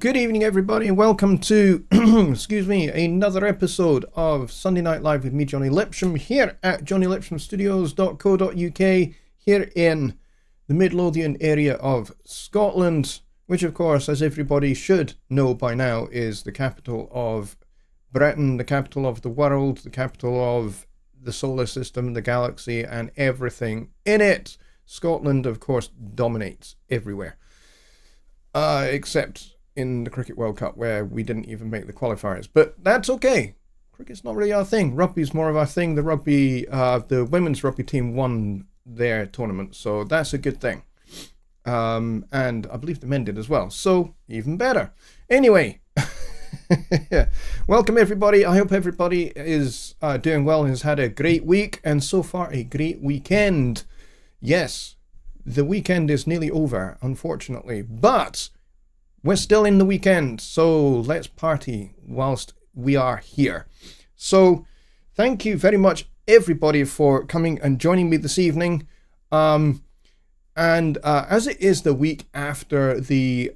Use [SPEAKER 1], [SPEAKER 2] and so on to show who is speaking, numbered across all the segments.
[SPEAKER 1] Good evening, everybody, and welcome to, excuse me, another episode of Sunday Night Live with me, Jonny Lipsham, here at jonnylipshamstudios.co.uk, here in the Midlothian area of Scotland, which, of course, as everybody should know by now, is the capital of Britain, the capital of the world, the capital of the solar system, the galaxy, and everything in it. Scotland, of course, dominates everywhere, except in the Cricket World Cup, where we didn't even make the qualifiers, but that's okay. Cricket's not really our thing. Rugby's more of our thing. The women's rugby team won their tournament, so that's a good thing. And I believe the men did as well, so even better. Anyway, welcome everybody. I hope everybody is doing well and has had a great week, and so far a great weekend. Yes, the weekend is nearly over, unfortunately, but we're still in the weekend, so let's party whilst we are here. So thank you very much, everybody, for coming and joining me this evening. And as it is the week after the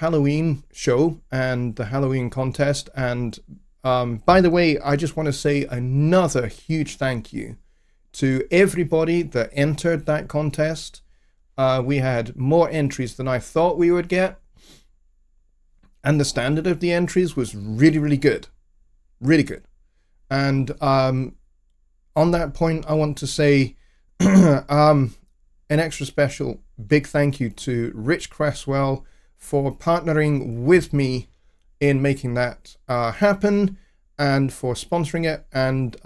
[SPEAKER 1] Halloween show and the Halloween contest, and by the way, I just want to say another huge thank you to everybody that entered that contest. We had more entries than I thought we would get. And the standard of the entries was really, really good. Really good. And on that point, I want to say an extra special big thank you to Rich Cresswell for partnering with me in making that happen, and for sponsoring it, and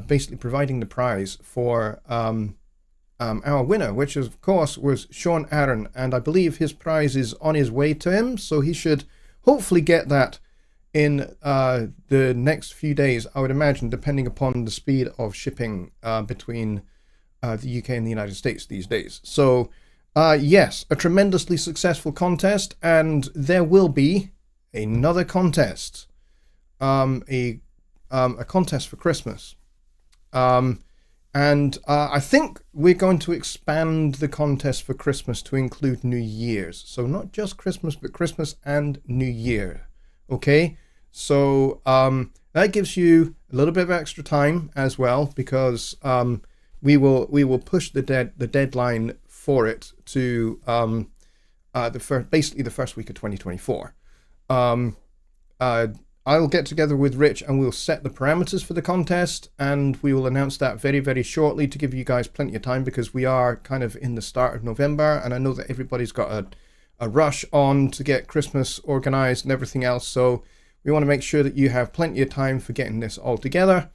[SPEAKER 1] basically providing the prize for our winner, which of course was Sean Aaron, and I believe his prize is on his way to him, so he should hopefully get that in the next few days, I would imagine, depending upon the speed of shipping between the UK and the United States these days. So yes, a tremendously successful contest, and there will be another contest, a contest for Christmas. And I think we're going to expand the contest for Christmas to include New Year's. So not just Christmas, but Christmas and New Year. Okay? So that gives you a little bit of extra time as well, because we will push the deadline for it to basically the first week of 2024. I'll get together with Rich and we'll set the parameters for the contest, and we will announce that very, very shortly to give you guys plenty of time, because we are kind of in the start of November, and I know that everybody's got a rush on to get Christmas organized and everything else, so we want to make sure that you have plenty of time for getting this all together.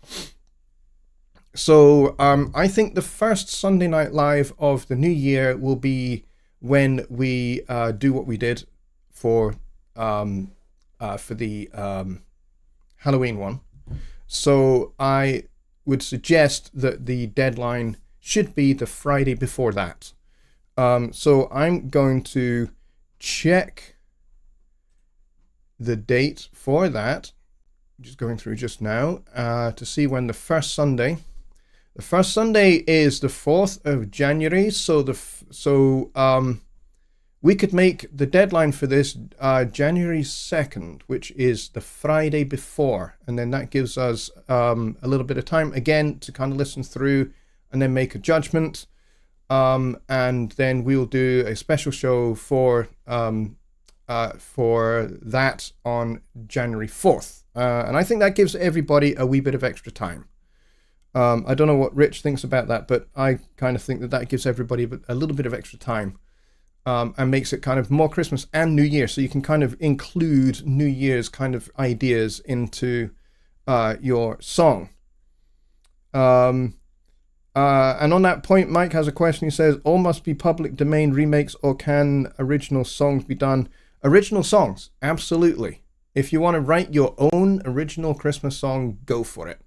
[SPEAKER 1] So I think the first Sunday Night Live of the new year will be when we do what we did for the Halloween one. So I would suggest that the deadline should be the Friday before that. So I'm going to check the date for that. Just going through just now to see when the first Sunday is the 4th of January. So we could make the deadline for this January 2nd, which is the Friday before. And then that gives us a little bit of time, again, to kind of listen through and then make a judgment. And then we'll do a special show for that on January 4th. And I think that gives everybody a wee bit of extra time. I don't know what Rich thinks about that, but I kind of think that gives everybody a little bit of extra time. And makes it kind of more Christmas and New Year, so you can kind of include New Year's kind of ideas into your song. And on that point, Mike has a question. He says, all must be public domain remakes, or can original songs be done? Original songs, absolutely. If you want to write your own original Christmas song, go for it.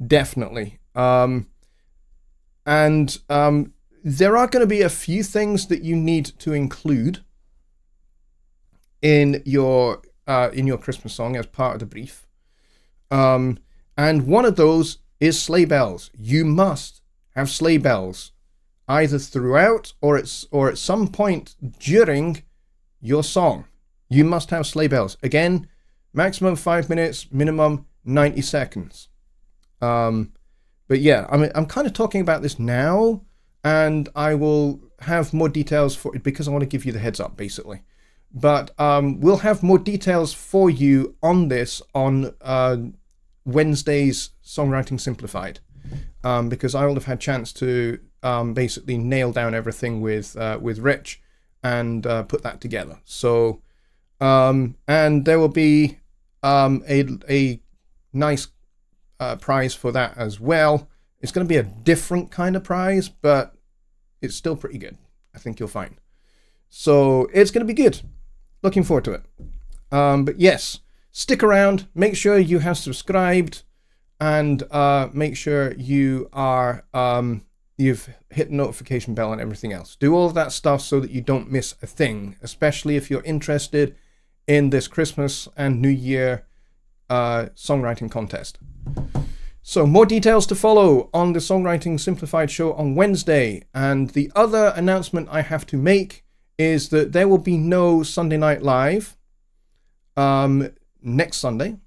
[SPEAKER 1] Definitely. There are going to be a few things that you need to include in your Christmas song as part of the brief. And one of those is sleigh bells. You must have sleigh bells either throughout or at some point during your song. You must have sleigh bells. Again, maximum 5 minutes, minimum 90 seconds. But yeah, I mean, I'm kind of talking about this now, and I will have more details for it because I want to give you the heads up, basically. But we'll have more details for you on this on Wednesday's Songwriting Simplified, because I will have had a chance to basically nail down everything with Rich and put that together. So, and there will be a nice prize for that as well. It's going to be a different kind of prize, but it's still pretty good, I think you'll find. So it's going to be good. Looking forward to it. But yes, stick around. Make sure you have subscribed, and make sure you are you've hit the notification bell and everything else. Do all of that stuff so that you don't miss a thing, especially if you're interested in this Christmas and New Year songwriting contest. So more details to follow on the Songwriting Simplified show on Wednesday. And the other announcement I have to make is that there will be no Sunday Night Live next Sunday,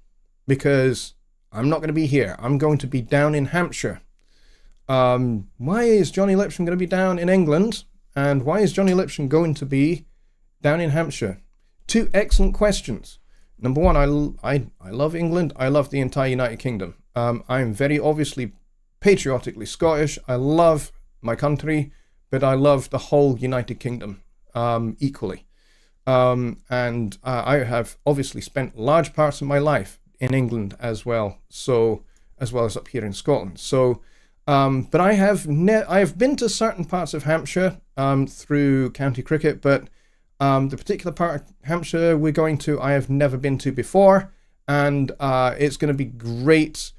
[SPEAKER 1] because I'm not going to be here. I'm going to be down in Hampshire. Why is Jonny Lipsham going to be down in England? And why is Jonny Lipsham going to be down in Hampshire? Two excellent questions. Number one, I love England. I love the entire United Kingdom. I'm very obviously patriotically Scottish. I love my country, but I love the whole United Kingdom equally. And I have obviously spent large parts of my life in England as well, so as well as up here in Scotland. So, but I have been to certain parts of Hampshire through county cricket, but the particular part of Hampshire we're going to, I have never been to before, and it's going to be great.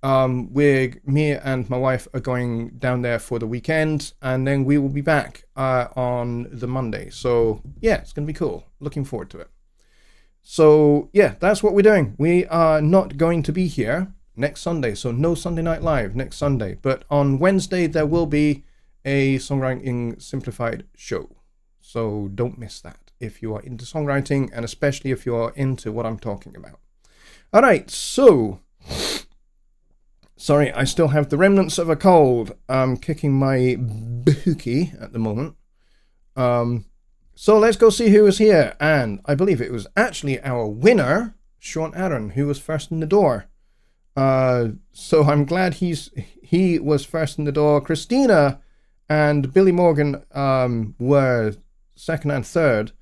[SPEAKER 1] Me and my wife are going down there for the weekend, and then we will be back on the Monday. So yeah, it's going to be cool. Looking forward to it. So yeah, that's what we're doing. We are not going to be here next Sunday, so no Sunday Night Live next Sunday. But on Wednesday there will be a Songwriting Simplified show. So don't miss that if you are into songwriting, and especially if you are into what I'm talking about. All right, so sorry, I still have the remnants of a cold. I'm kicking my bookie at the moment. So let's go see who was here. And I believe it was actually our winner, Sean Aaron, who was first in the door. So I'm glad he was first in the door. Christina and Billy Morgan were second and third.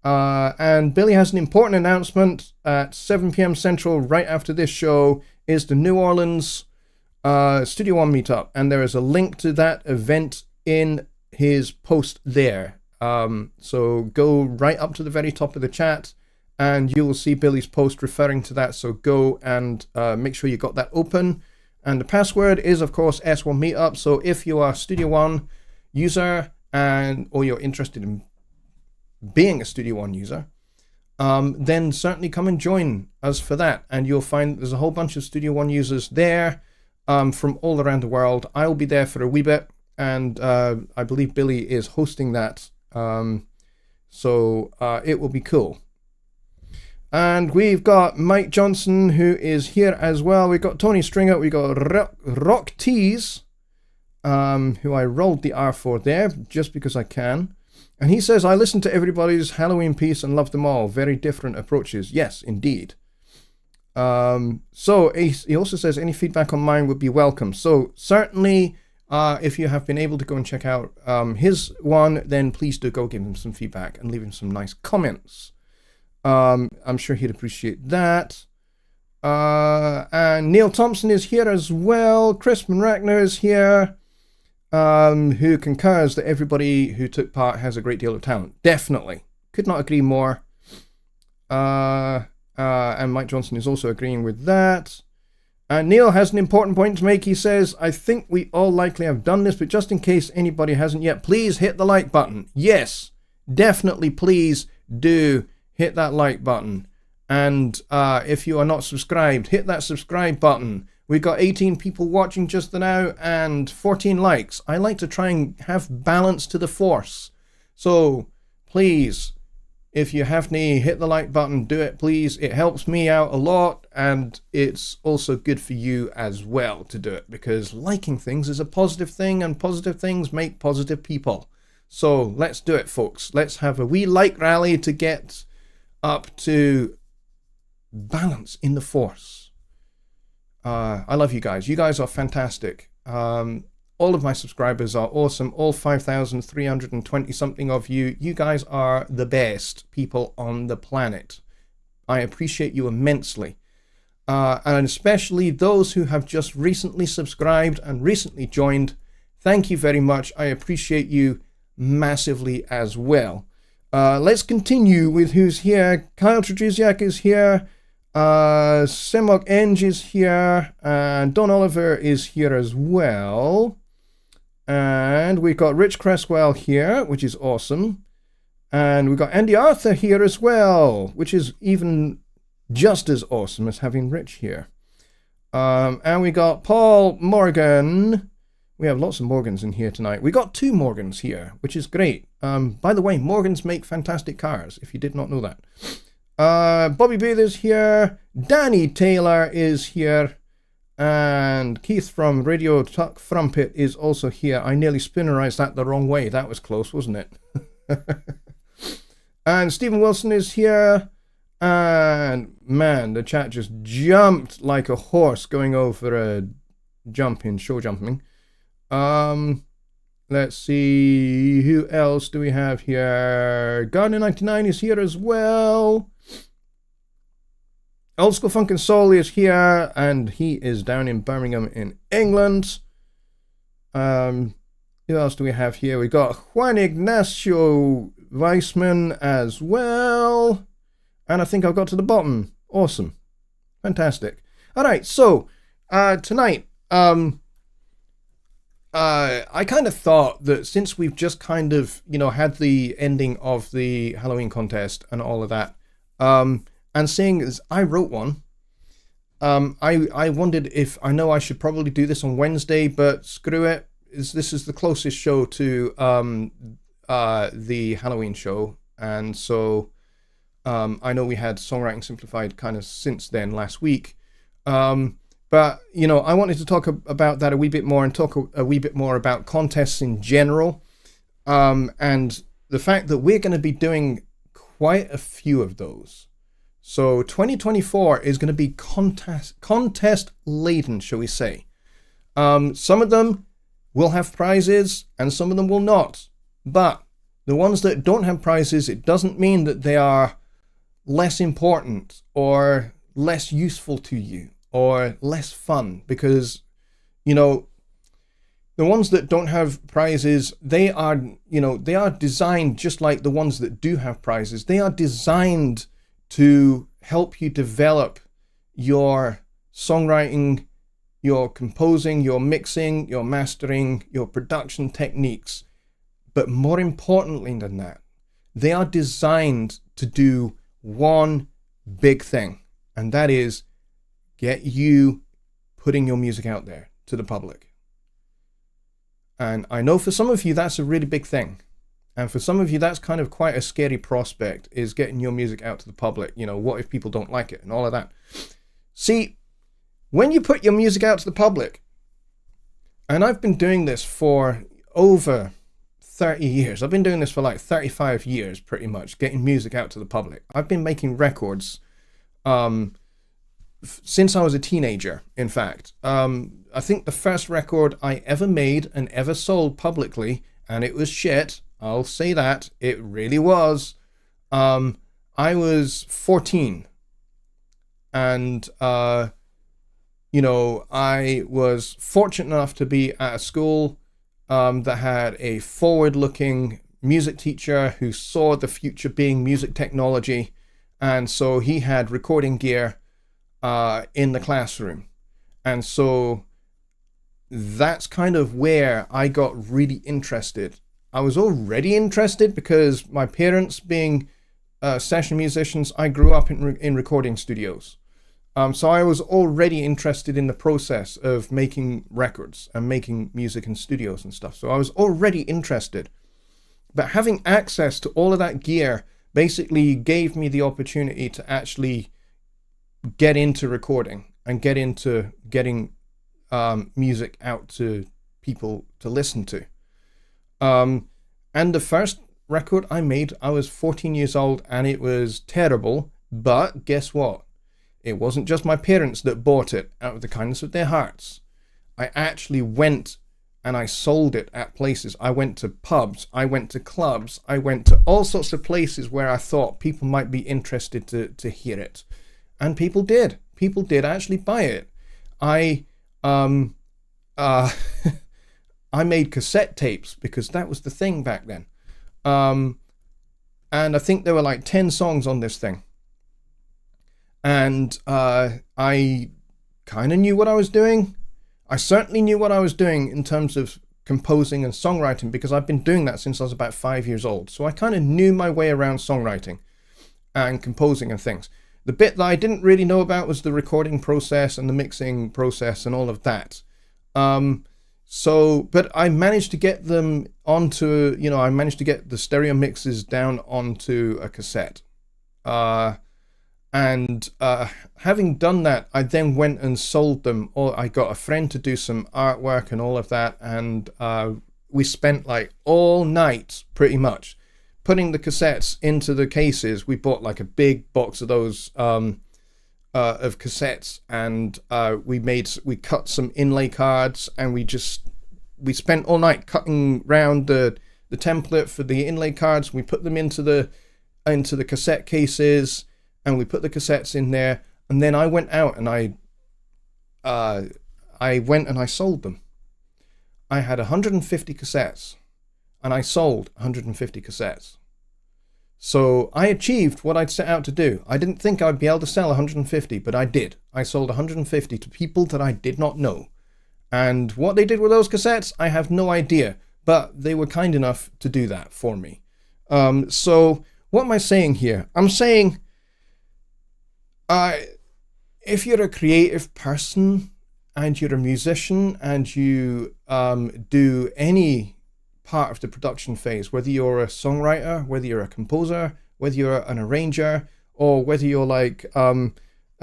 [SPEAKER 1] And Billy has an important announcement at 7 p.m. Central right after this show is the New Orleans Studio One meetup, and there is a link to that event in his post there. So go right up to the very top of the chat and you will see Billy's post referring to that. So go and make sure you got that open. And the password is, of course, S1 Meetup. So if you are a Studio One user or you're interested in being a Studio One user, then certainly come and join us for that. And you'll find there's a whole bunch of Studio One users there from all around the world. I'll be there for a wee bit, and I believe Billy is hosting that. So it will be cool. And we've got Mike Johnson, who is here as well. We've got Tony Stringer. We've got Rock Tees, who I rolled the R for there just because I can. And he says, I listened to everybody's Halloween piece and loved them all. Very different approaches. Yes, indeed. So he also says any feedback on mine would be welcome. So certainly, if you have been able to go and check out his one, then please do go give him some feedback and leave him some nice comments. I'm sure he'd appreciate that. And Neil Thompson is here as well. Chris Manrachner is here, who concurs that everybody who took part has a great deal of talent. Definitely. Could not agree more. And Mike Johnson is also agreeing with that. And Neil has an important point to make. He says, I think we all likely have done this, but just in case anybody hasn't yet, please hit the like button. Yes, definitely please do hit that like button. And if you are not subscribed, hit that subscribe button. We got 18 people watching just now and 14 likes. I like to try and have balance to the force. So please, if you haven't hit the like button, do it, please. It helps me out a lot, and it's also good for you as well to do it, because liking things is a positive thing, and positive things make positive people. So let's do it, folks. Let's have a wee like rally to get up to balance in the force. I love you guys. You guys are fantastic. All of my subscribers are awesome. All 5,320 something of you. You guys are the best people on the planet. I appreciate you immensely. And especially those who have just recently subscribed and recently joined. Thank you very much. I appreciate you massively as well. Let's continue with who's here. Kyle Trudruziak is here. Semok Eng is here, and Don Oliver is here as well, and we've got Rich Cresswell here, which is awesome, and we've got Andy Arthur here as well, which is even just as awesome as having Rich here, and we got Paul Morgan. We have lots of Morgans in here tonight. We got 2 Morgans here, which is great. By the way, Morgans make fantastic cars, if you did not know that. Bobby Booth is here, Danny Taylor is here, and Keith from Radio Tuck Frumpet is also here. I nearly spinnerized that the wrong way. That was close, wasn't it? And Stephen Wilson is here, and man, the chat just jumped like a horse going over a show jumping. Let's see, who else do we have here? Gardner99 is here as well. Old School Funk and Soul is here, and he is down in Birmingham in England. Who else do we have here? We got Juan Ignacio Weissman as well. And I think I've got to the bottom. Awesome. Fantastic. All right, so tonight, I kind of thought that since we've just kind of, had the ending of the Halloween contest and all of that, and seeing as I wrote one, I wondered if, I know I should probably do this on Wednesday, but screw it. This is the closest show to the Halloween show. And so I know we had Songwriting Simplified kind of since then last week. But, I wanted to talk about that a wee bit more and talk a wee bit more about contests in general. And the fact that we're going to be doing quite a few of those. So 2024 is going to be contest laden, shall we say. Some of them will have prizes and some of them will not. But the ones that don't have prizes, it doesn't mean that they are less important or less useful to you or less fun, because, the ones that don't have prizes, they are designed just like the ones that do have prizes. They are designed to help you develop your songwriting, your composing, your mixing, your mastering, your production techniques. But more importantly than that, they are designed to do one big thing, and that is get you putting your music out there to the public. And I know for some of you that's a really big thing. And for some of you, that's kind of quite a scary prospect, is getting your music out to the public. What if people don't like it and all of that? See, when you put your music out to the public, and I've been doing this for over 30 years. I've been doing this for like 35 years, pretty much, getting music out to the public. I've been making records since I was a teenager, in fact. I think the first record I ever made and ever sold publicly, and it was shit, I'll say that, it really was. I was 14, and I was fortunate enough to be at a school that had a forward-looking music teacher who saw the future being music technology, and so he had recording gear in the classroom. And so that's kind of where I got really interested. I was already interested because my parents being session musicians, I grew up in recording studios. So I was already interested in the process of making records and making music in studios and stuff. So I was already interested. But having access to all of that gear basically gave me the opportunity to actually get into recording and get into getting music out to people to listen to. And the first record I made, I was 14 years old, and it was terrible. But guess what? It wasn't just my parents that bought it out of the kindness of their hearts. I actually went and I sold it at places. I went to pubs, I went to clubs, I went to all sorts of places where I thought people might be interested to hear it. And people did. People did actually buy it. I made cassette tapes because that was the thing back then. And I think there were like 10 songs on this thing. And I kind of knew what I was doing. I certainly knew what I was doing in terms of composing and songwriting, because I've been doing that since I was about 5 years old. So I kind of knew my way around songwriting and composing and things. The bit that I didn't really know about was the recording process and the mixing process and all of that. But I managed to get them onto, I managed to get the stereo mixes down onto a cassette. Having done that, I then went and sold them, or I got a friend to do some artwork and all of that, and we spent like all night pretty much putting the cassettes into the cases. We bought like a big box of those of cassettes, and we cut some inlay cards, and we spent all night cutting round the template for the inlay cards. We put them into the cassette cases, and we put the cassettes in there, and then I went out and I went and I sold them. I had 150 cassettes, and I sold 150 cassettes. So I achieved what I'd set out to do. I didn't think I'd be able to sell 150, but I did. I sold 150 to people that I did not know. And what they did with those cassettes, I have no idea, but they were kind enough to do that for me. So what am I saying here? I'm saying, if you're a creative person and you're a musician and you do any part of the production phase, whether you're a songwriter, whether you're a composer, whether you're an arranger, or whether you're like a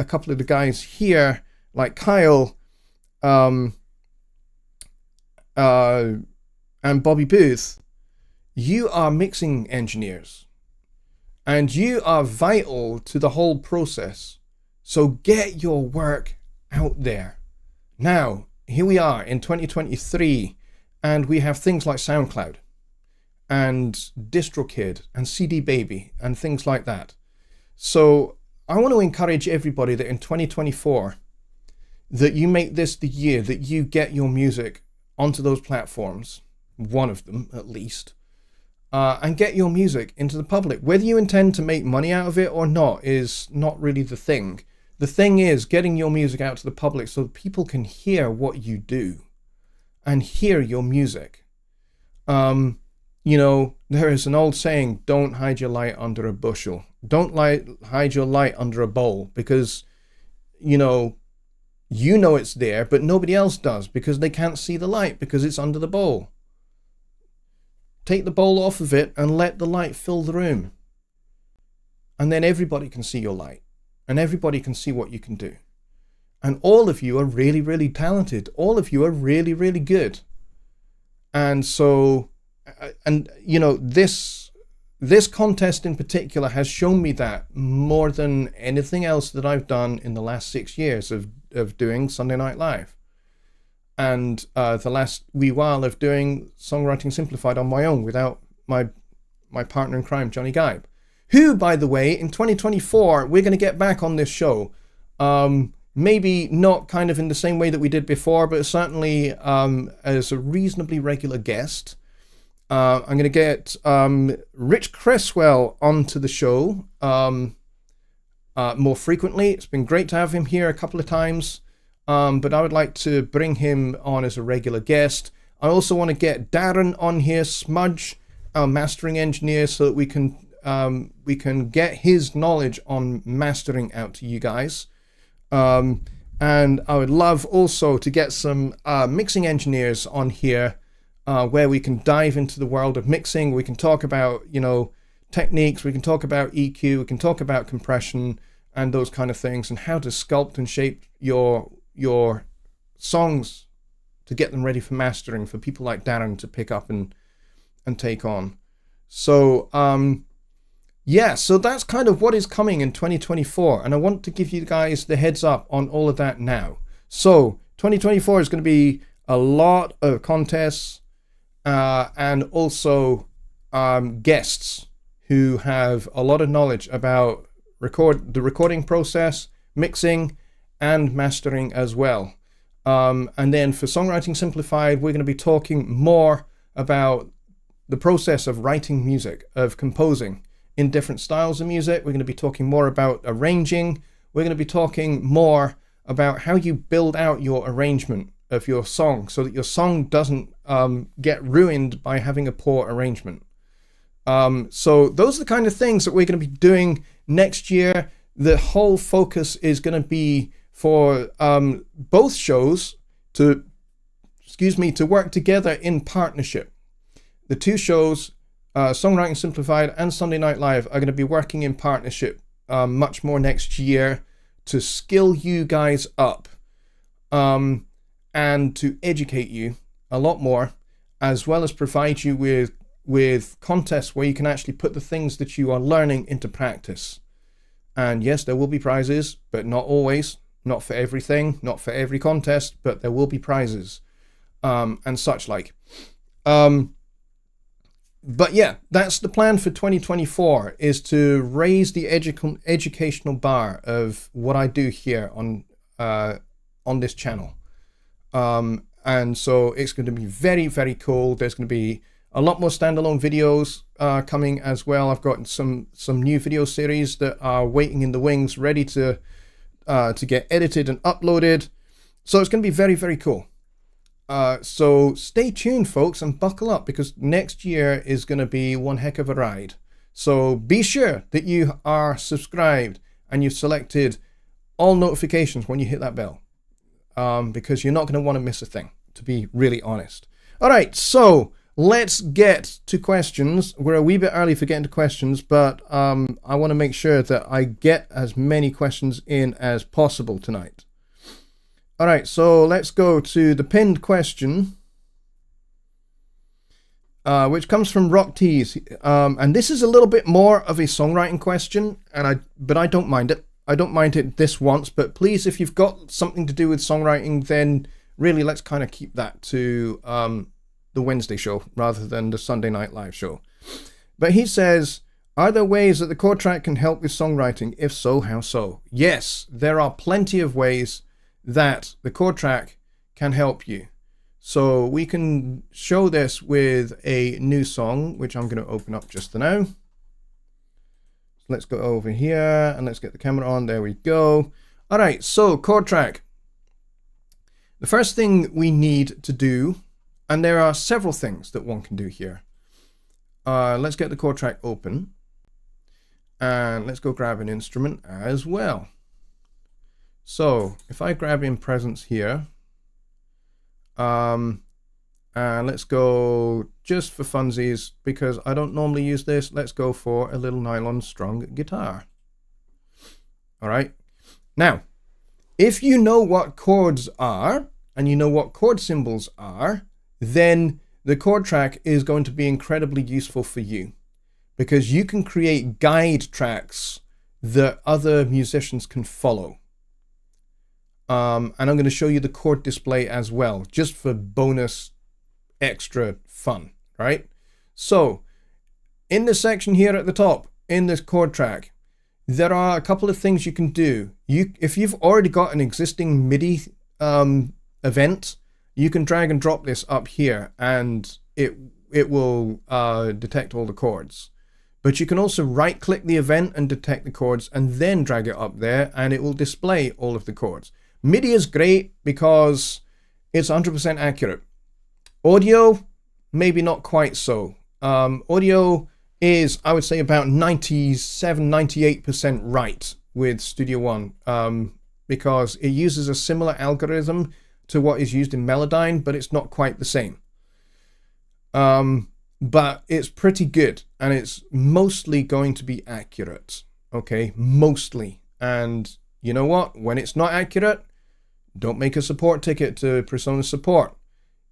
[SPEAKER 1] couple of the guys here, like Kyle and Bobby Booth, you are mixing engineers. And you are vital to the whole process. So get your work out there. Now, here we are in 2023, and we have things like SoundCloud and DistroKid and CD Baby and things like that. So I want to encourage everybody that in 2024, that you make this the year that you get your music onto those platforms, one of them at least, and get your music into the public. Whether you intend to make money out of it or not is not really the thing. The thing is getting your music out to the public so that people can hear what you do and hear your music. There is an old saying, don't hide your light under a bushel. Don't hide your light under a bowl, because, you know it's there, but nobody else does, because they can't see the light because it's under the bowl. Take the bowl off of it and let the light fill the room. And then everybody can see your light. And everybody can see what you can do. And all of you are really, really talented. All of you are really, really good. And so, this contest in particular has shown me that more than anything else that I've done in the last 6 years of doing Sunday Night Live. And the last wee while of doing Songwriting Simplified on my own without my partner in crime, Jonny, who, by the way, in 2024, we're going to get back on this show. Maybe not kind of in the same way that we did before, but certainly as a reasonably regular guest. I'm going to get Rich Cresswell onto the show more frequently. It's been great to have him here a couple of times. But I would like to bring him on as a regular guest. I also want to get Darren on here, Smudge, our mastering engineer, so that we can get his knowledge on mastering out to you guys. And I would love also to get some mixing engineers on here where we can dive into the world of mixing. We can talk about, techniques. We can talk about EQ. We can talk about compression and those kind of things, and how to sculpt and shape your songs to get them ready for mastering for people like Darren to pick up and take on. So so that's kind of what is coming in 2024, and I want to give you guys the heads up on all of that now. So 2024 is going to be a lot of contests and also guests who have a lot of knowledge about the recording process, mixing, and mastering as well. And then for Songwriting Simplified, we're going to be talking more about the process of writing music, of composing in different styles of music. We're going to be talking more about arranging. We're going to be talking more about how you build out your arrangement of your song so that your song doesn't get ruined by having a poor arrangement. So those are the kind of things that we're going to be doing next year. The whole focus is going to be for both shows to work together in partnership. The two shows, Songwriting Simplified and Sunday Night Live, are going to be working in partnership much more next year to skill you guys up and to educate you a lot more, as well as provide you with contests where you can actually put the things that you are learning into practice. And yes, there will be prizes, but not always, not for everything, not for every contest, but there will be prizes and such like. But yeah, that's the plan for 2024, is to raise the educational bar of what I do here on this channel. And so it's going to be very, very cool. There's going to be a lot more standalone videos coming as well. I've got some new video series that are waiting in the wings, ready to get edited and uploaded. So it's going to be very, very cool. So stay tuned, folks, and buckle up, because next year is going to be one heck of a ride. So be sure that you are subscribed and you've selected all notifications when you hit that bell, because you're not going to want to miss a thing, to be really honest. All right, so let's get to questions. We're a wee bit early for getting to questions, but I want to make sure that I get as many questions in as possible tonight. All right, so let's go to the pinned question, which comes from Rock Tees. And this is a little bit more of a songwriting question, but I don't mind it. I don't mind it this once, but please, if you've got something to do with songwriting, then really let's kind of keep that to the Wednesday show rather than the Sunday Night Live show. But he says, are there ways that the chord track can help with songwriting? If so, how so? Yes, there are plenty of ways that the chord track can help you. So we can show this with a new song, which I'm going to open up just now. Let's go over here and let's get the camera on. There we go. All right, so chord track. The first thing we need to do, and there are several things that one can do here. Let's get the chord track open. And let's go grab an instrument as well. So if I grab in presence here, and let's go just for funsies, because I don't normally use this, let's go for a little nylon strung guitar. All right. Now, if you know what chords are, and you know what chord symbols are, then the chord track is going to be incredibly useful for you, because you can create guide tracks that other musicians can follow. And I'm going to show you the chord display as well, just for bonus extra fun, right? So in this section here at the top, in this chord track, there are a couple of things you can do. If you've already got an existing MIDI event, you can drag and drop this up here and it will detect all the chords. But you can also right click the event and detect the chords and then drag it up there and it will display all of the chords. MIDI is great because it's 100% accurate. Audio, maybe not quite so. Audio is, I would say, about 97, 98% right with Studio One, because it uses a similar algorithm to what is used in Melodyne, but it's not quite the same. But it's pretty good, and it's mostly going to be accurate. Okay, mostly. And you know what? When it's not accurate, don't make a support ticket to Persona Support.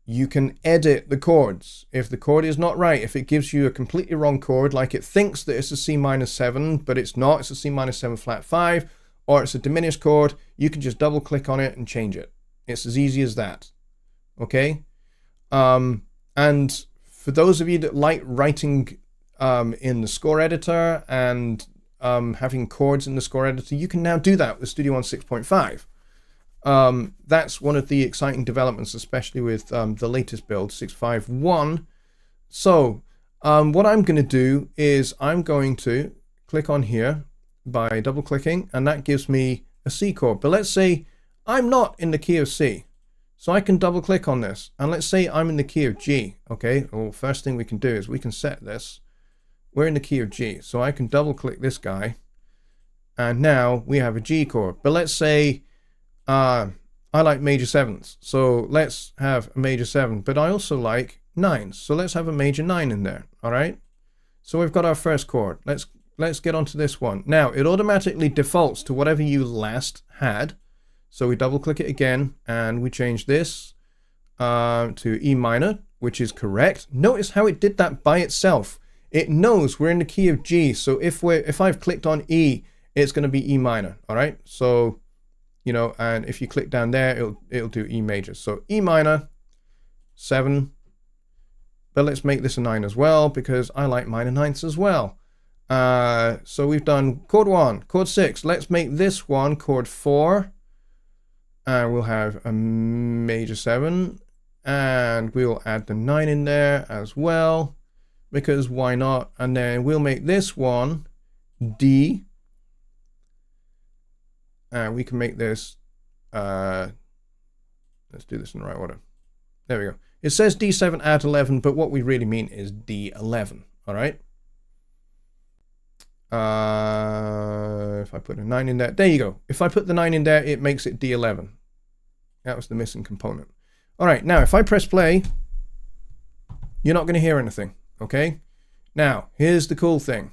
[SPEAKER 1] You can edit the chords. If the chord is not right, if it gives you a completely wrong chord, like it thinks that it's a C-7, but it's not, it's a C-7 flat 5, or it's a diminished chord, you can just double click on it and change it. It's as easy as that. Okay? And for those of you that like writing in the score editor and having chords in the score editor, you can now do that with Studio One 6.5. That's one of the exciting developments, especially with the latest build, 6.5.1. So what I'm going to do is I'm going to click on here by double clicking, and that gives me a C chord. But let's say I'm not in the key of C. So I can double click on this, and let's say I'm in the key of G. Okay, well, first thing we can do is we can set this. We're in the key of G, so I can double click this guy, and now we have a G chord. But let's say I like major 7s, so let's have a major 7, but I also like 9s, so let's have a major 9 in there. All right, so we've got our first chord. Let's get onto this one. Now it automatically defaults to whatever you last had. So we double click it again, and we change this to E minor, which is correct. Notice how it did that by itself. It knows we're in the key of G, so if I've clicked on E, it's going to be E minor. All right, so you know, and if you click down there, it'll do E major. So E minor, 7. But let's make this a 9 as well, because I like minor 9ths as well. So we've done chord 1, chord 6. Let's make this one chord 4. And we'll have a major 7, and we'll add the 9 in there as well, because why not? And then we'll make this one D, and we can make this, let's do this in the right order. There we go. It says D7 add 11, but what we really mean is D11, all right? If I put a 9 in there, there you go. If I put the 9 in there, it makes it D11. That was the missing component. All right, now if I press play, you're not going to hear anything, okay? Now, here's the cool thing.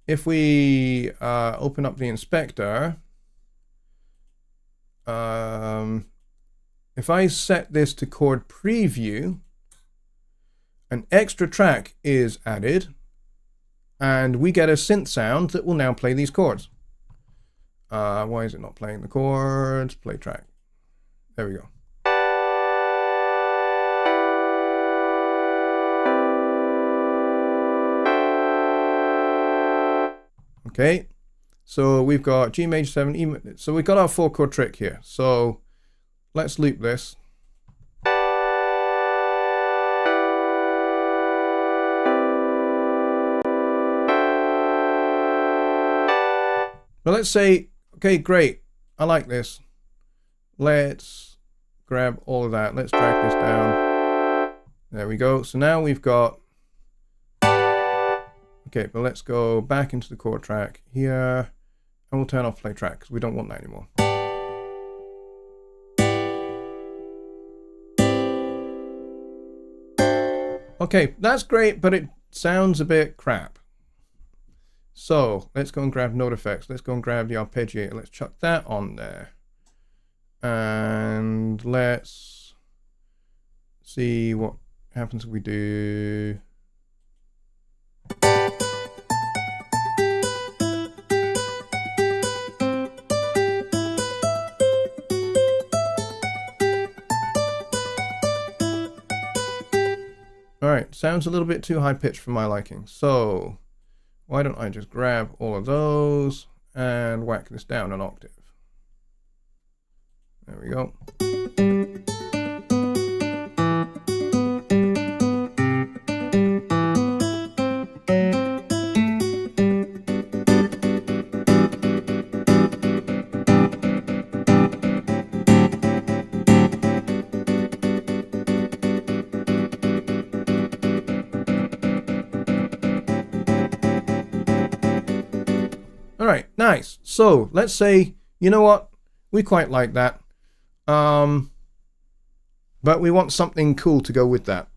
[SPEAKER 1] If we open up the inspector, if I set this to chord preview, an extra track is added, and we get a synth sound that will now play these chords. Why is it not playing the chords? Play track. There we go. Okay, so we've got G major 7, E, so we've got our 4-chord trick here. So let's loop this. But let's say, okay, great, I like this. Let's grab all of that. Let's drag this down. There we go. So now we've got, okay, but let's go back into the chord track here, and we'll turn off play track because we don't want that anymore. Okay, that's great, but it sounds a bit crap. So let's go and grab note effects. Let's go and grab the arpeggiator. Let's chuck that on there. And let's see what happens if we do. All right, sounds a little bit too high pitched for my liking. So why don't I just grab all of those and whack this down an octave. There we go. All right, nice. So let's say, you know what? We quite like that. But we want something cool to go with that.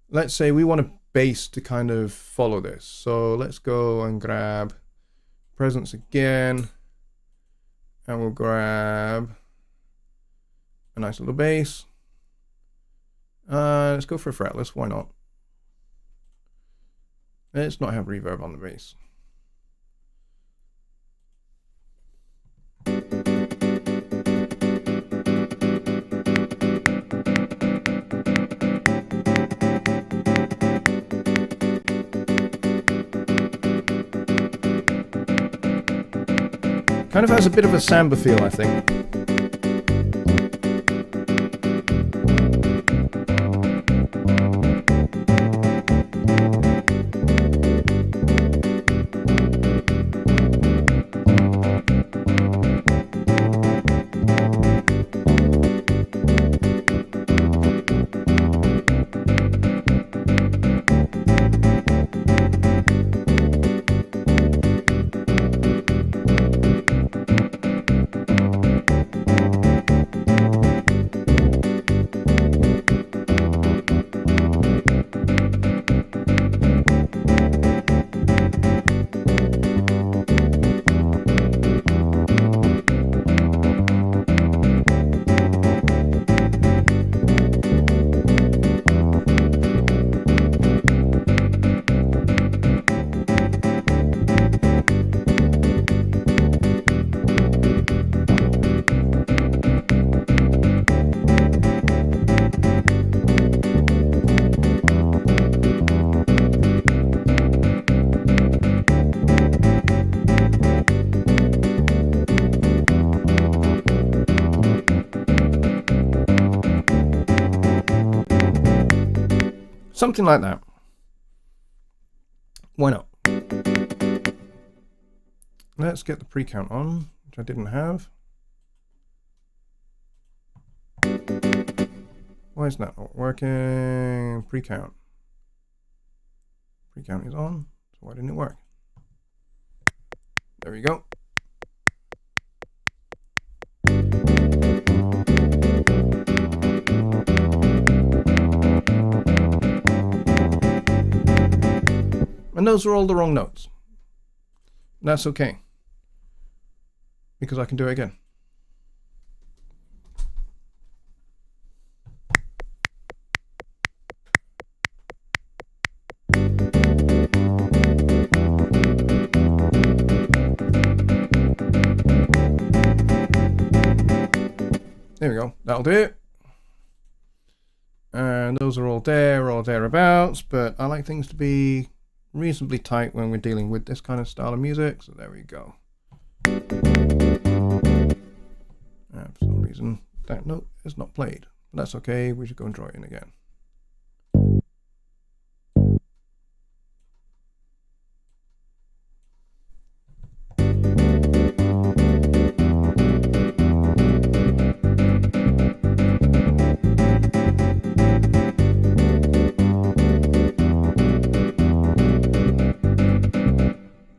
[SPEAKER 1] Let's say we want a bass to kind of follow this. So let's go and grab presence again. And we'll grab a nice little bass. Let's go for a fretless. Why not? Let's not have reverb on the bass. Kind of has a bit of a samba feel, I think. Something like that. Why not? Let's get the pre-count on, which I didn't have. Why is that not working? Pre-count. Pre-count is on, so why didn't it work? There we go. And those are all the wrong notes. That's okay, because I can do it again. There we go, that'll do it. And those are all there or thereabouts, but I like things to be reasonably tight when we're dealing with this kind of style of music, so there we go. For some reason that note is not played, but that's okay, we should go and draw it in again.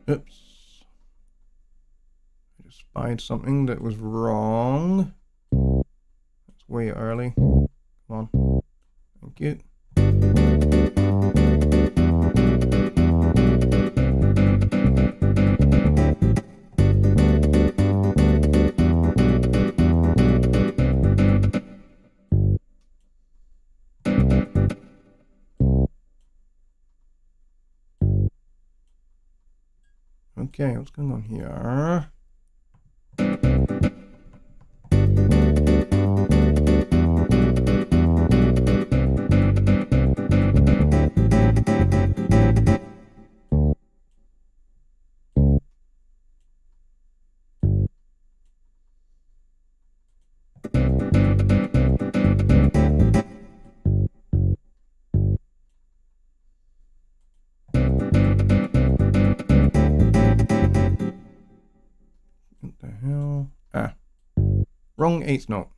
[SPEAKER 1] Oops. I just spied something that was wrong. That's way early. Come on. Thank you. Okay, what's going on here? Wrong eighth note.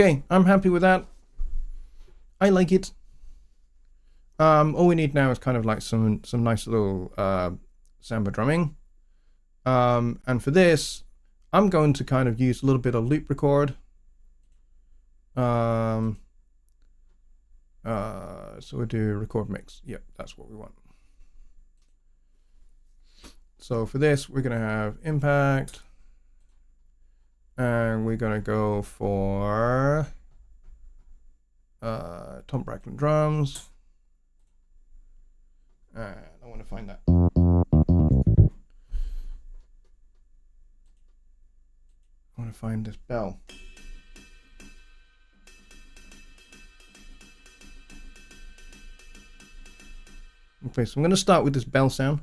[SPEAKER 1] Okay, I'm happy with that. I like it. All we need now is kind of like some nice little samba drumming. And for this, I'm going to kind of use a little bit of loop record. So we'll do record mix. Yep, that's what we want. So for this, we're going to have impact. And we're going to go for Tom Bracklin drums. And I want to find that. I want to find this bell. Okay, so I'm going to start with this bell sound.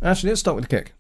[SPEAKER 1] Actually, let's start with the kick.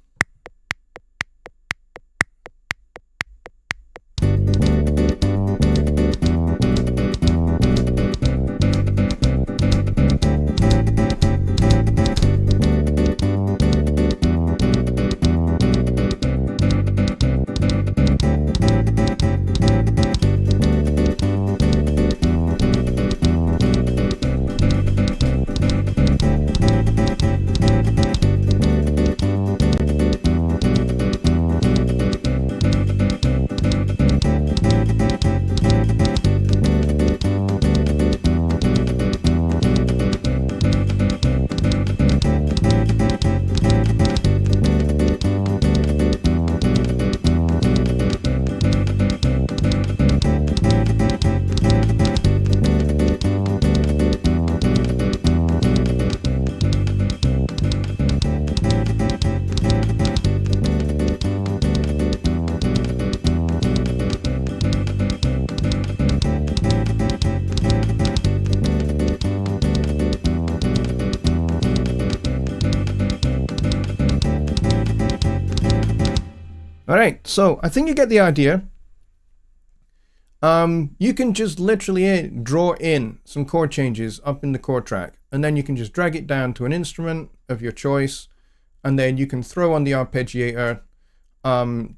[SPEAKER 1] All right, so I think you get the idea. You can just literally draw in some chord changes up in the chord track, and then you can just drag it down to an instrument of your choice, and then you can throw on the arpeggiator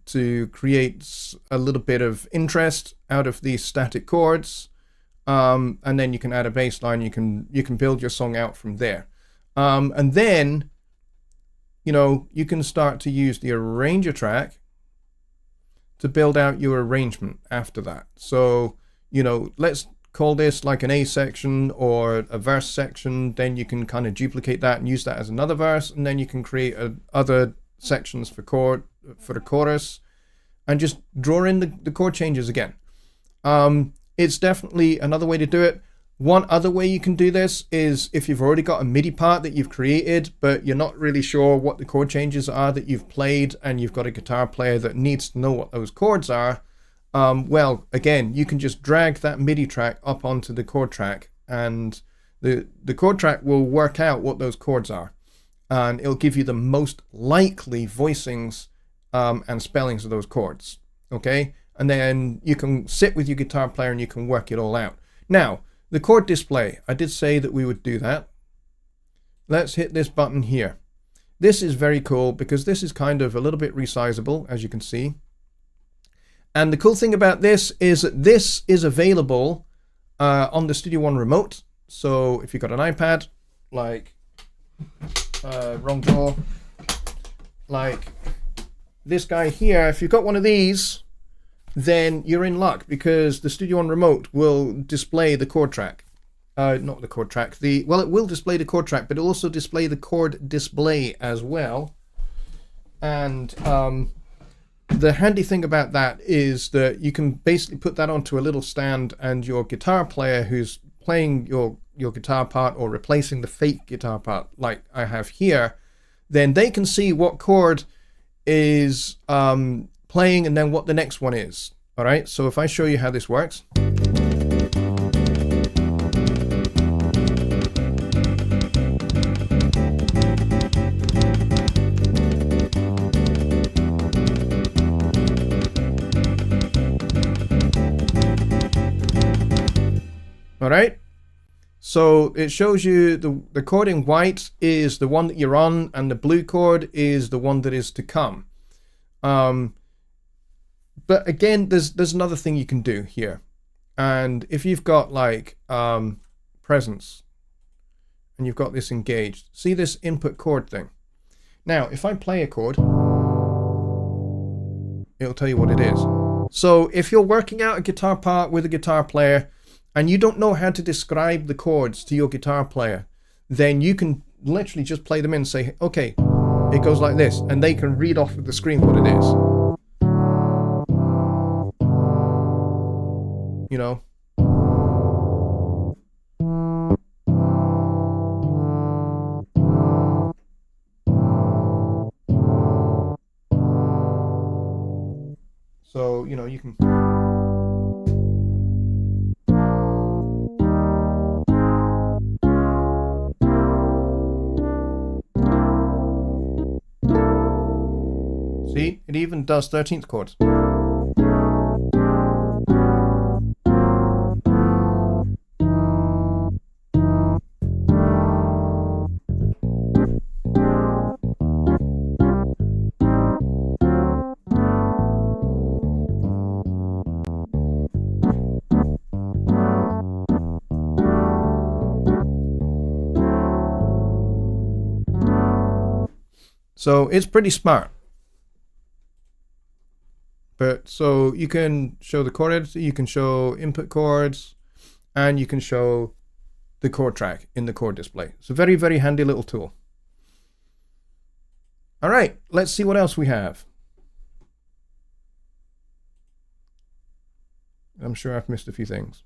[SPEAKER 1] to create a little bit of interest out of these static chords, and then you can add a bass line. You can build your song out from there, and then you can start to use the arranger track to build out your arrangement after that. So, let's call this like an A section or a verse section. Then you can kind of duplicate that and use that as another verse. And then you can create other sections for the chorus and just draw in the chord changes again. It's definitely another way to do it. One other way you can do this is if you've already got a MIDI part that you've created, but you're not really sure what the chord changes are that you've played, and you've got a guitar player that needs to know what those chords are. Well, again, you can just drag that MIDI track up onto the chord track, and the chord track will work out what those chords are, and it'll give you the most likely voicings and spellings of those chords. Okay, and then you can sit with your guitar player and you can work it all out. Now, the chord display, I did say that we would do that. Let's hit this button here. This is very cool because this is kind of a little bit resizable, as you can see. And the cool thing about this is that this is available on the Studio One remote. So if you've got an iPad, like wrong draw, like this guy here, if you've got one of these, then you're in luck because the Studio One remote will display the chord track. Not the chord track. It will display the chord track, but it'll also display the chord display as well. And the handy thing about that is that you can basically put that onto a little stand, and your guitar player who's playing your guitar part or replacing the fake guitar part like I have here, then they can see what chord is playing and then what the next one is. All right, so if I show you how this works. All right, So it shows you the chord in white is the one that you're on, and the blue chord is the one that is to come. But again, there's another thing you can do here. And if you've got like presence, and you've got this engaged, see this input chord thing. Now, if I play a chord, it'll tell you what it is. So if you're working out a guitar part with a guitar player, and you don't know how to describe the chords to your guitar player, then you can literally just play them in and say, okay, it goes like this, and they can read off of the screen what it is. You know? So, you know, you can... See, it even does 13th chords. So it's pretty smart. But so you can show the chord editor, you can show input chords, and you can show the chord track in the chord display. It's a very, very handy little tool. All right, let's see what else we have. I'm sure I've missed a few things.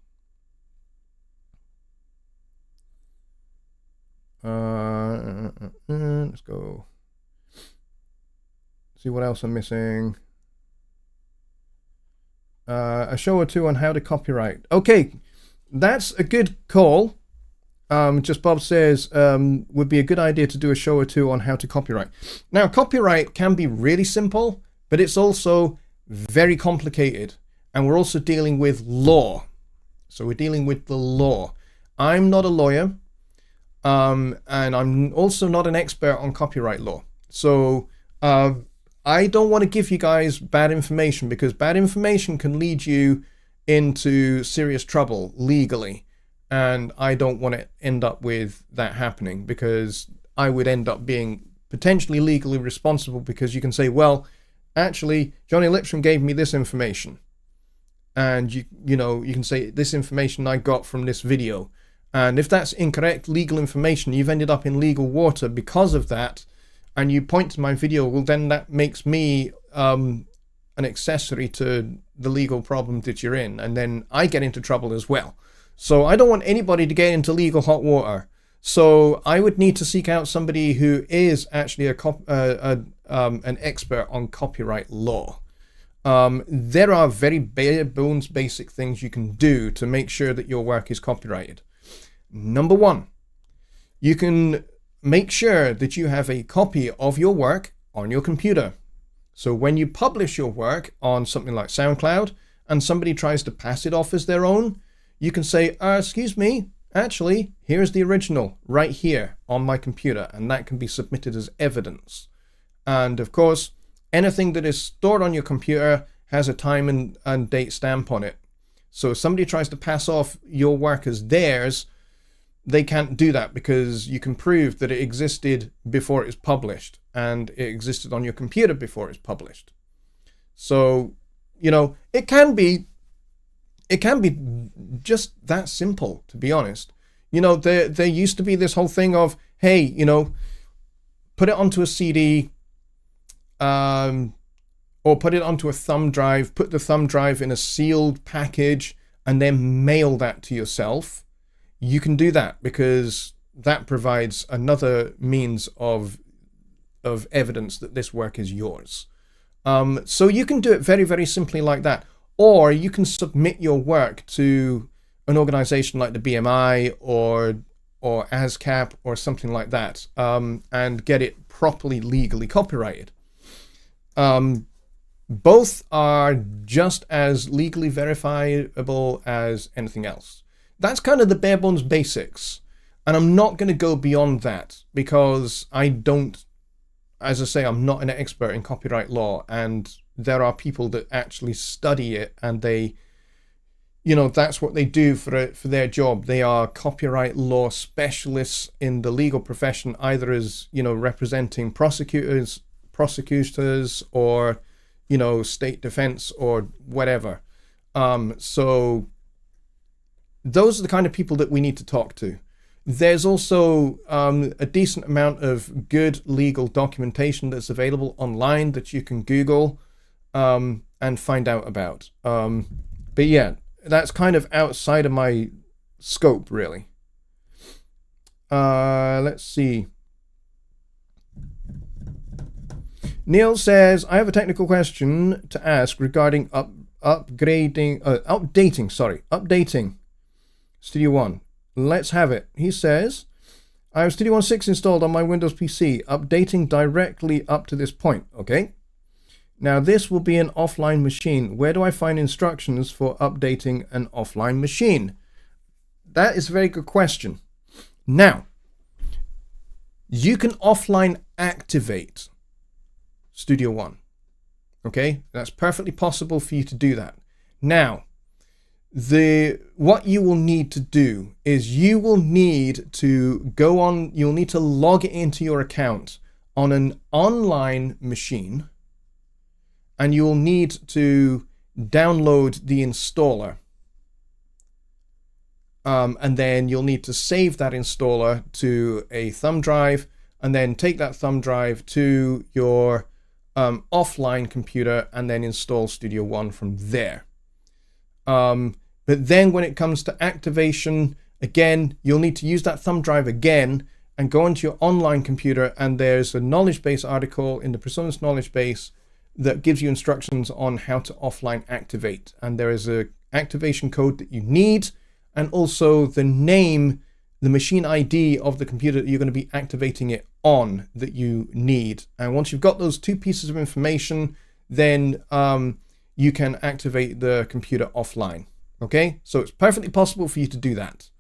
[SPEAKER 1] Let's go. See what else I'm missing. A show or two on how to copyright. Okay, that's a good call. Just Bob says would be a good idea to do a show or two on how to copyright. Now, copyright can be really simple, but it's also very complicated. And we're also dealing with law. So we're dealing with the law. I'm not a lawyer, and I'm also not an expert on copyright law. So I don't want to give you guys bad information, because bad information can lead you into serious trouble legally. And I don't want to end up with that happening, because I would end up being potentially legally responsible, because you can say, well, actually, Jonny Lipsham gave me this information. And you can say this information I got from this video. And if that's incorrect legal information, you've ended up in legal water because of that. And you point to my video, well, then that makes me an accessory to the legal problem that you're in, and then I get into trouble as well. So I don't want anybody to get into legal hot water. So I would need to seek out somebody who is actually an expert on copyright law. There are very bare bones basic things you can do to make sure that your work is copyrighted. Number one, you can make sure that you have a copy of your work on your computer. So when you publish your work on something like SoundCloud and somebody tries to pass it off as their own, you can say, excuse me, actually, here's the original right here on my computer, and that can be submitted as evidence. And of course, anything that is stored on your computer has a time and date stamp on it. So if somebody tries to pass off your work as theirs, they can't do that, because you can prove that it existed before it was published, and it existed on your computer before it was published. So, it can be just that simple, to be honest. There used to be this whole thing of, hey, put it onto a CD, or put it onto a thumb drive, put the thumb drive in a sealed package, and then mail that to yourself. You can do that, because that provides another means of evidence that this work is yours. So you can do it very, very simply like that. Or you can submit your work to an organization like the BMI or ASCAP or something like that, and get it properly legally copyrighted. Both are just as legally verifiable as anything else. that's kind of the bare bones basics. And I'm not going to go beyond that because I don't, as I say, I'm not an expert in copyright law, and there are people that actually study it, and they, you know, that's what they do for their job. They are copyright law specialists in the legal profession, either as, you know, representing prosecutors, or, you know, state defense or whatever. So those are the kind of people that we need to talk to. There's also a decent amount of good legal documentation that's available online that you can Google and find out about. But yeah, that's kind of outside of my scope, really. Let's see. Neil says, I have a technical question to ask regarding updating Studio One. Let's have it. He says, I have Studio One 6 installed on my Windows PC, updating directly up to this point. Okay. Now this will be an offline machine. Where do I find instructions for updating an offline machine? That is a very good question. Now, you can offline activate Studio One. Okay, that's perfectly possible for you to do that. Now, what you will need to do is you'll need to log into your account on an online machine, and you will need to download the installer. And then you'll need to save that installer to a thumb drive, and then take that thumb drive to your offline computer and then install Studio One from there. But then when it comes to activation, again, you'll need to use that thumb drive again and go onto your online computer, and there's a knowledge base article in the Presonus knowledge base that gives you instructions on how to offline activate. And there is a activation code that you need, and also the name, the machine ID of the computer that you're going to be activating it on that you need. And once you've got those two pieces of information, then you can activate the computer offline. Okay, so it's perfectly possible for you to do that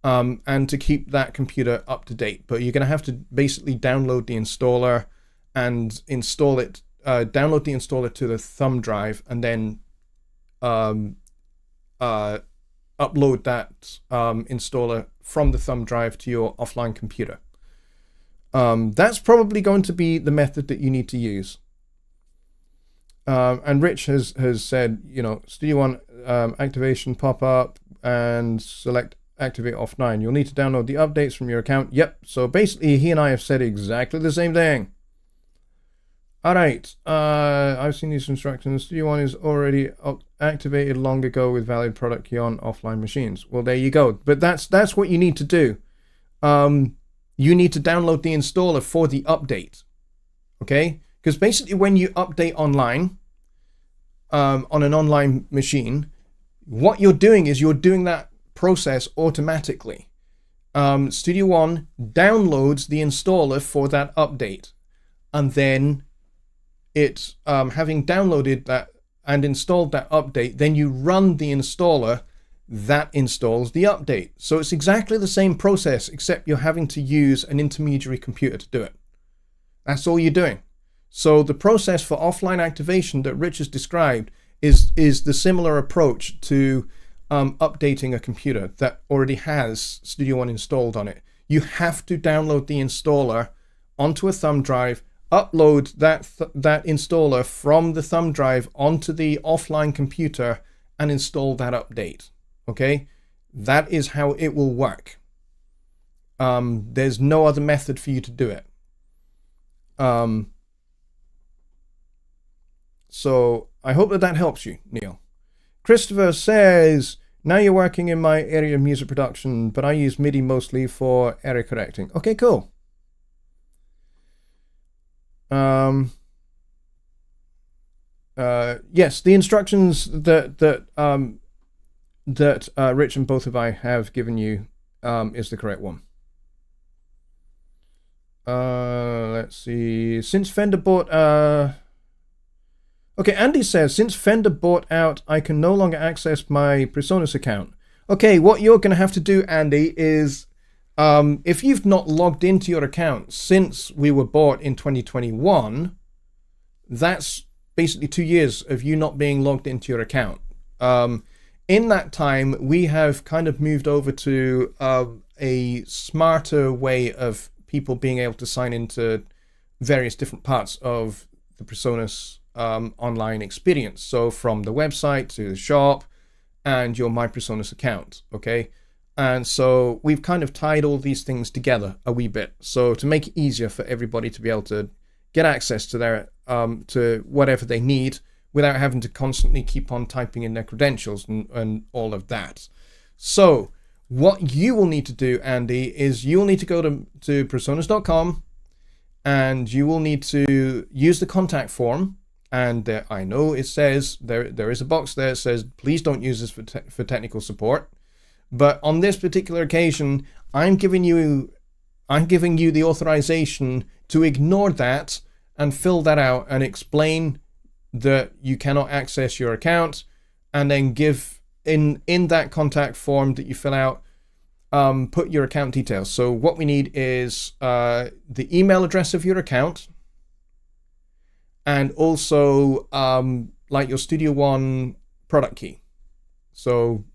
[SPEAKER 1] and to keep that computer up to date. But you're going to have to basically download the installer and install it, download the installer to the thumb drive, and then upload that installer from the thumb drive to your offline computer. That's probably going to be the method that you need to use. And Rich has said, you know, Studio One activation pop-up and select activate offline. You'll need to download the updates from your account. Yep. So basically, he and I have said exactly the same thing. All right. I've seen these instructions. Studio One is already activated long ago with valid product key on offline machines. Well, there you go. But that's what you need to do. You need to download the installer for the update. Okay? Because basically when you update online, on an online machine, what you're doing is you're doing that process automatically. Studio One downloads the installer for that update. And then it, having downloaded that and installed that update, then you run the installer that installs the update. So it's exactly the same process, except you're having to use an intermediary computer to do it. That's all you're doing. So the process for offline activation that Rich has described is the similar approach to updating a computer that already has Studio One installed on it. You have to download the installer onto a thumb drive, upload that installer from the thumb drive onto the offline computer, and install that update. Okay? That is how it will work. There's no other method for you to do it. So I hope that helps you, Neil. Christopher says, now you're working in my area of music production, but I use MIDI mostly for error correcting. Okay, cool. Yes, the instructions that Rich and both of I have given you is the correct one. Let's see. Since Fender bought okay, Andy says, since Fender bought out, I can no longer access my Presonus account. Okay, what you're going to have to do, Andy, is if you've not logged into your account since we were bought in 2021, that's basically 2 years of you not being logged into your account. In that time, we have kind of moved over to a smarter way of people being able to sign into various different parts of the Presonus online experience. So from the website to the shop and your My Presonus account, okay? And so we've kind of tied all these things together a wee bit. So to make it easier for everybody to be able to get access to their to whatever they need without having to constantly keep on typing in their credentials and all of that. So what you will need to do, Andy, is you will need to go to presonus.com and you will need to use the contact form. And I know it says there is a box there that says, please don't use this for technical support. But on this particular occasion, I'm giving you the authorization to ignore that and fill that out and explain that you cannot access your account, and then give in that contact form that you fill out, put your account details. So what we need is the email address of your account, and also like your Studio One product key. So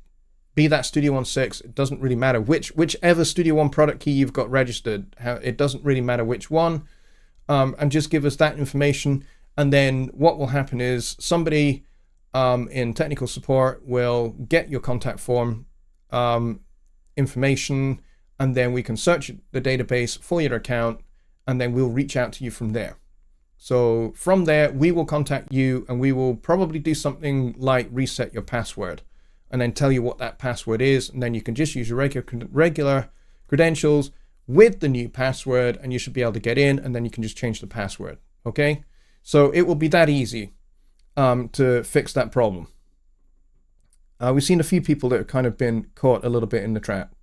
[SPEAKER 1] be that Studio One 6, it doesn't really matter whichever Studio One product key you've got registered, it doesn't really matter which one, and just give us that information. And then what will happen is somebody in technical support will get your contact form information, and then we can search the database for your account, and then we'll reach out to you from there. So from there, we will contact you, and we will probably do something like reset your password and then tell you what that password is. And then you can just use your regular credentials with the new password, and you should be able to get in, and then you can just change the password. Okay? So it will be that easy to fix that problem. We've seen a few people that have kind of been caught a little bit in the trap.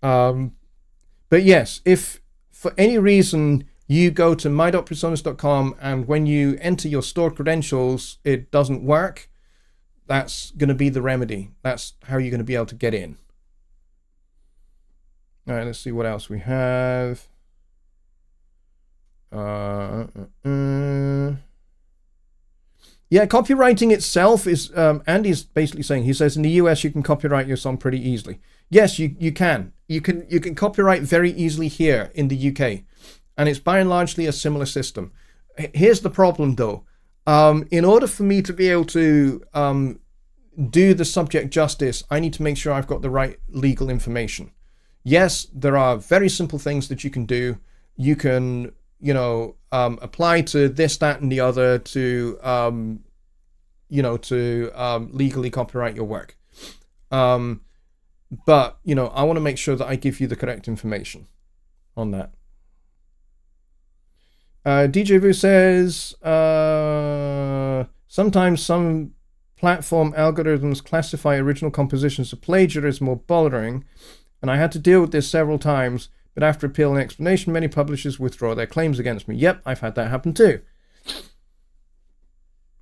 [SPEAKER 1] But yes, if for any reason you go to my.presonus.com and when you enter your stored credentials, it doesn't work, that's going to be the remedy. That's how you're going to be able to get in. All right, let's see what else we have. Yeah, copywriting itself is, Andy's basically saying, he says in the US you can copyright your song pretty easily. Yes, you can. You can copyright very easily here in the UK, and it's by and largely a similar system. Here's the problem though. In order for me to be able to do the subject justice, I need to make sure I've got the right legal information. Yes, there are very simple things that you can do. You can, apply to this, that, and the other to, legally copyright your work. But, I want to make sure that I give you the correct information on that. DJ Vu says, sometimes some platform algorithms classify original compositions as plagiarism or bothering, and I had to deal with this several times, but after appeal and explanation, many publishers withdraw their claims against me. Yep, I've had that happen too.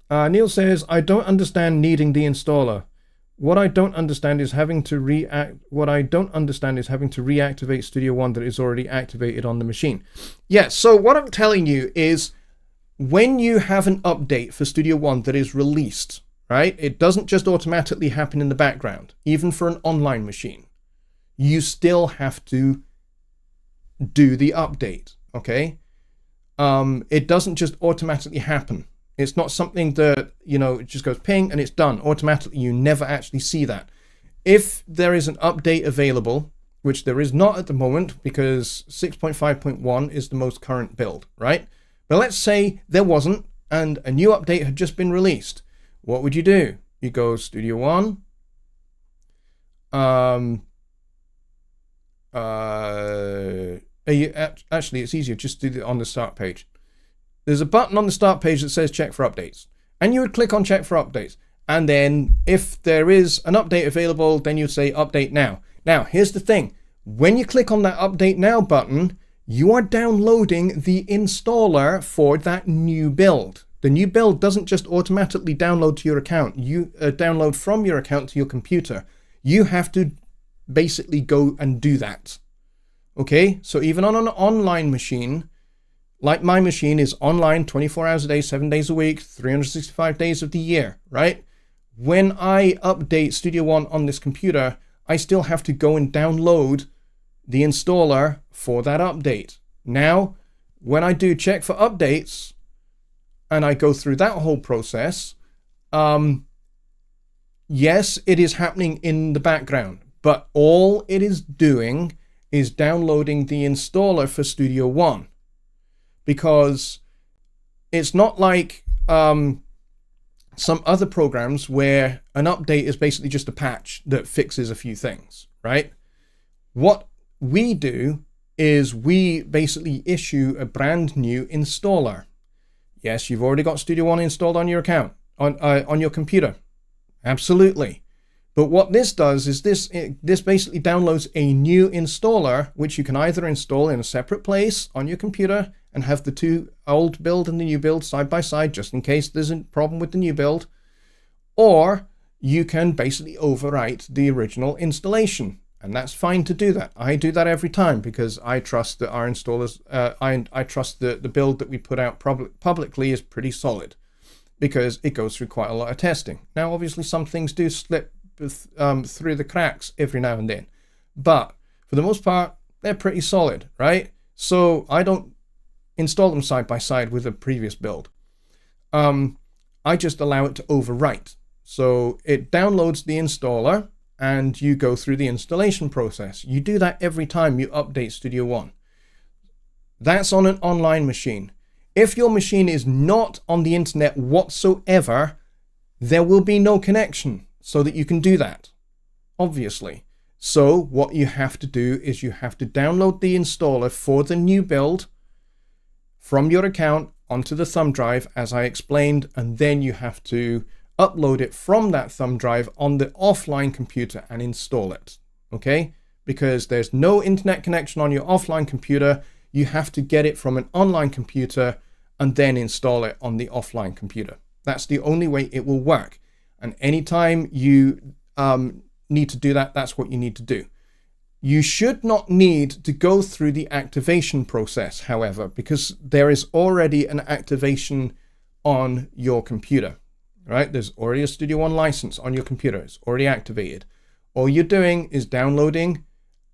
[SPEAKER 1] Neil says, I don't understand needing the installer. What I don't understand is having to reactivate Studio One that is already activated on the machine. Yeah, so what I'm telling you is when you have an update for Studio One that is released, right? It doesn't just automatically happen in the background, even for an online machine. You still have to do the update, okay? It doesn't just automatically happen. It's not something that, it just goes ping and it's done automatically. You never actually see that. If there is an update available, which there is not at the moment because 6.5.1 is the most current build, right? But let's say there wasn't and a new update had just been released. What would you do? You go Studio One. Actually, it's easier. Just do it on the start page. There's a button on the start page that says check for updates. And you would click on check for updates. And then if there is an update available, then you'd say update now. Now, here's the thing. When you click on that update now button, you are downloading the installer for that new build. The new build doesn't just automatically download to your account. You download from your account to your computer. you have to basically go and do that. Okay, so even on an online machine, like my machine is online 24 hours a day, 7 days a week, 365 days of the year, right? When I update Studio One on this computer, I still have to go and download the installer for that update. Now, when I do check for updates and I go through that whole process, yes, it is happening in the background, but all it is doing is downloading the installer for Studio One, because it's not like some other programs where an update is basically just a patch that fixes a few things, right? What we do is we basically issue a brand new installer. Yes, you've already got Studio One installed on your account, on your computer. Absolutely. But what this does is this basically downloads a new installer, which you can either install in a separate place on your computer and have the two old build and the new build side by side, just in case there's a problem with the new build, or you can basically overwrite the original installation. And that's fine to do that. I do that every time because I trust that our installers, I trust that the build that we put out publicly is pretty solid, because it goes through quite a lot of testing. Now, obviously, some things do slip through the cracks every now and then, but for the most part, they're pretty solid, right? So I don't install them side by side with a previous build. I just allow it to overwrite. So it downloads the installer, and you go through the installation process. You do that every time you update Studio One. That's on an online machine. If your machine is not on the internet whatsoever, there will be no connection so that you can do that, obviously. So what you have to do is you have to download the installer for the new build from your account onto the thumb drive, as I explained, and then you have to upload it from that thumb drive on the offline computer and install it, okay? Because there's no internet connection on your offline computer, you have to get it from an online computer and then install it on the offline computer. That's the only way it will work. And anytime you need to do that, that's what you need to do. You should not need to go through the activation process, however, because there is already an activation on your computer. Right? There's already a Studio One license on your computer. It's already activated. All you're doing is downloading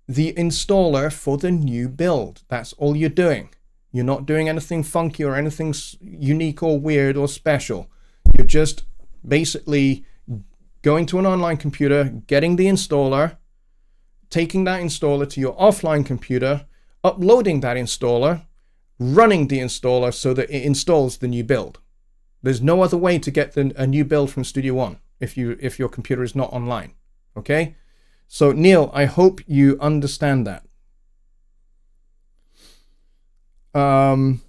[SPEAKER 1] the installer for the new build. That's all you're doing. You're not doing anything funky or anything unique or weird or special. You're just basically going to an online computer, getting the installer, taking that installer to your offline computer, uploading that installer, running the installer so that it installs the new build. There's no other way to get a new build from Studio One if your computer is not online, okay? So Neil, I hope you understand that. Dwayne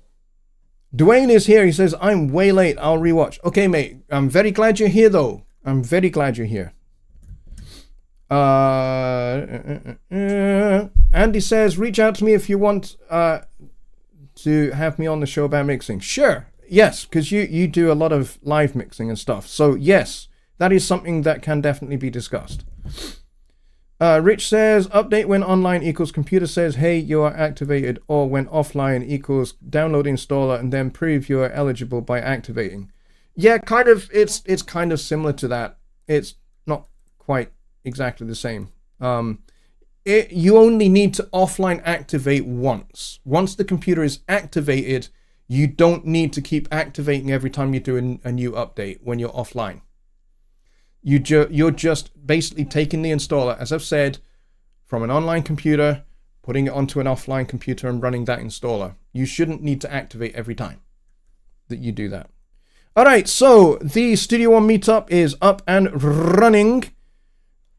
[SPEAKER 1] is here. He says, I'm way late. I'll rewatch. Okay, mate. I'm very glad you're here, though. I'm very glad you're here. Andy says, reach out to me if you want to have me on the show about mixing. Sure. Yes, because you do a lot of live mixing and stuff. So yes, that is something that can definitely be discussed. Rich says, update when online equals computer says, hey, you are activated, or when offline equals download installer and then prove you are eligible by activating. Yeah, kind of. It's kind of similar to that. It's not quite exactly the same. You only need to offline activate once. Once the computer is activated, you don't need to keep activating every time you do a new update when you're offline. You're just basically taking the installer, as I've said, from an online computer, putting it onto an offline computer and running that installer. You shouldn't need to activate every time that you do that. All right, so the Studio One meetup is up and running.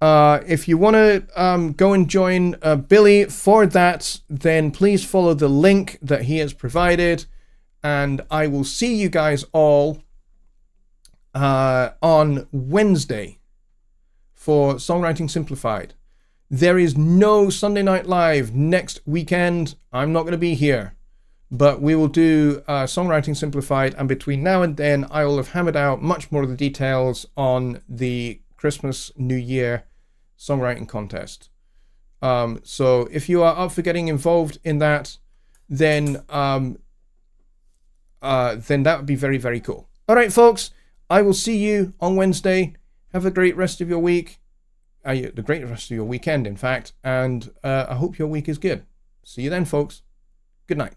[SPEAKER 1] If you want to go and join Billy for that, then please follow the link that he has provided. And I will see you guys all on Wednesday for Songwriting Simplified. There is no Sunday Night Live next weekend. I'm not going to be here. But we will do Songwriting Simplified. And between now and then, I will have hammered out much more of the details on the Christmas, New Year songwriting contest. So if you are up for getting involved in that, then that would be very, very cool. All right, folks, I will see you on Wednesday. Have a great rest of your week. The great rest of your weekend, in fact. And I hope your week is good. See you then, folks. Good night.